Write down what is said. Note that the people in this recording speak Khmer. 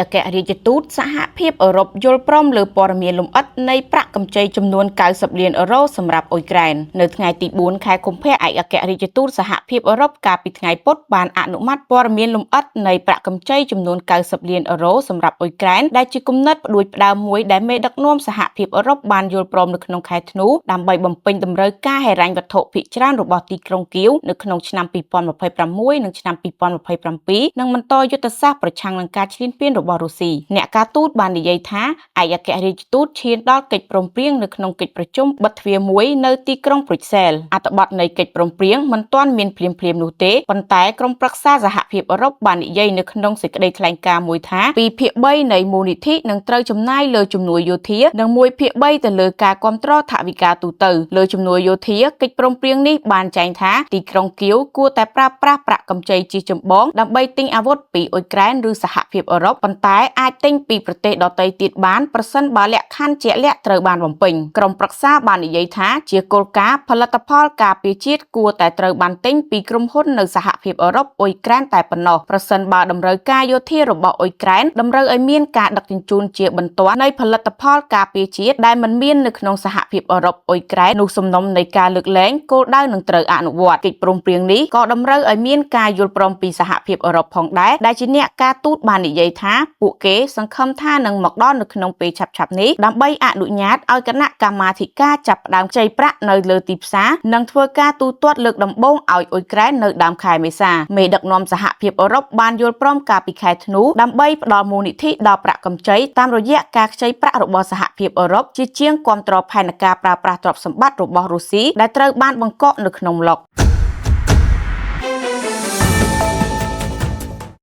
ឯករាជ្យទូតសហភាពអឺរ៉ុបយល់ព្រមលើព័ត៌មានលម្អិតនៃប្រាក់កម្ចីចំនួន90លានអឺរ៉ូសម្រាប់អ៊ុយក្រែននៅថ្ងៃទី4ខែកុម្ភៈឯករាជ្យទូតសហភាពអឺរ៉ុបកាលពីថ្ងៃពុធបានអនុម័តព័ត៌មានលម្អិតនៃប្រាក់កម្ចីចំនួន90លានអឺរ៉ូសម្រាប់អ៊ុយក្រែនដែលជាគំនិតផ្ដួចផ្ដើមមួយដែលមេដឹកនាំសហភាពអឺរ៉ុបបានយល់ព្រមនៅក្នុងខែធ្នូដើម្បីបំពេញតម្រូវការហិរញ្ញវត្ថុភាគច្រើនរបស់ទីក្រុងគៀវនៅក្នុងឆ្នាំ2026និងឆ្នាំ2027និងបន្តយុទ្ធសាស្ត្រប្រឆាំងនឹងការឈ្លានពានរបស់រុស្ស៊ីអ្នកការទូតបាននិយាយថាឯករាជ្យទូតឈានដល់កិច្ចព្រមព្រៀងនៅក្នុងកិច្ចប្រជុំបិទទ្វារមួយនៅទីក្រុងប្រុចសែលអត្ថបទនៃកិច្ចព្រមព្រៀងមិនទាន់មានភ្លាមនោះទេប៉ុន្តែក្រុមប្រឹក្សាសហភាពអឺរ៉ុបបាននិយាយនៅក្នុងសេចក្តីថ្លែងការណ៍មួយថា2/3នៃមូលនិធិនឹងត្រូវចំណាយលើជំនួយយោធានិង1/3ទៅលើការគាំទ្រថវិកាទូទៅលើជំនួយយោធាកិច្ចព្រមព្រៀងនេះបានចែងថាទីក្រុងគៀវគួរតែប្រើប្រាស់ប្រាក់កម្ចីជាចម្បងដើម្បីទិញអាវុធពីអ៊ុយក្រែនឬសហភាពអឺរ៉ុបប៉ុន្តែអាចទិញពីប្រទេសដទៃទៀតបានប្រសិនបើលក្ខខណ្ឌជាក់លាក់ត្រូវបានបំពេញក្រុមប្រឹក្សាបាននិយាយថាជាគោលការណ៍ផលិតផលការពារជាតិគួរតែត្រូវបានទិញពីក្រុមហ៊ុននៅសហភាពអឺរ៉ុបអ៊ុយក្រែនតែប៉ុណ្ណោះប្រសិនបើតម្រូវការយោធារបស់អ៊ុយក្រែនតម្រូវឲ្យមានការដឹកជញ្ជូនជាបន្ទាន់នៃផលិតផលការពារជាតិដែលមិនមាននៅក្នុងសហភាពអឺរ៉ុបអ៊ុយក្រែននោះសំណុំនៃការលើកលែងគោលដៅនឹងត្រូវអនុវត្តកិច្ចព្រមព្រៀងនេះក៏តម្រូវឲ្យមានការយល់ព្រមពីសហភាពអឺរ៉ុបផងដែរដែលជាអ្នកការទូតបាននិយាយថាពួកគេសង្ឃឹមថានឹងមកដល់នៅក្នុងពេលឆាប់ៗនេះដើម្បីអនុញ្ញាតឲ្យគណៈកម្មាធិការចាប់ផ្ដើមខ្ចីប្រាក់នៅលើទីផ្សារនិងធ្វើការទូទាត់លើកដំបូងឲ្យអ៊ុយក្រែននៅដើមខែមេសាមេដឹកនាំសហភាពអឺរ៉ុបបានយល់ព្រមកាលពីខែធ្នូដើម្បីផ្ដល់មូលនិធិដល់ប្រាក់កម្ចីតាមរយៈការខ្ចីប្រាក់របស់សហភាពអឺរ៉ុបជាជាងគាំទ្រផែនការប្រើប្រាស់ទ្រព្យសម្បត្តិរបស់រុស្ស៊ីដែលត្រូវបានបង្កកនៅក្នុងឡុក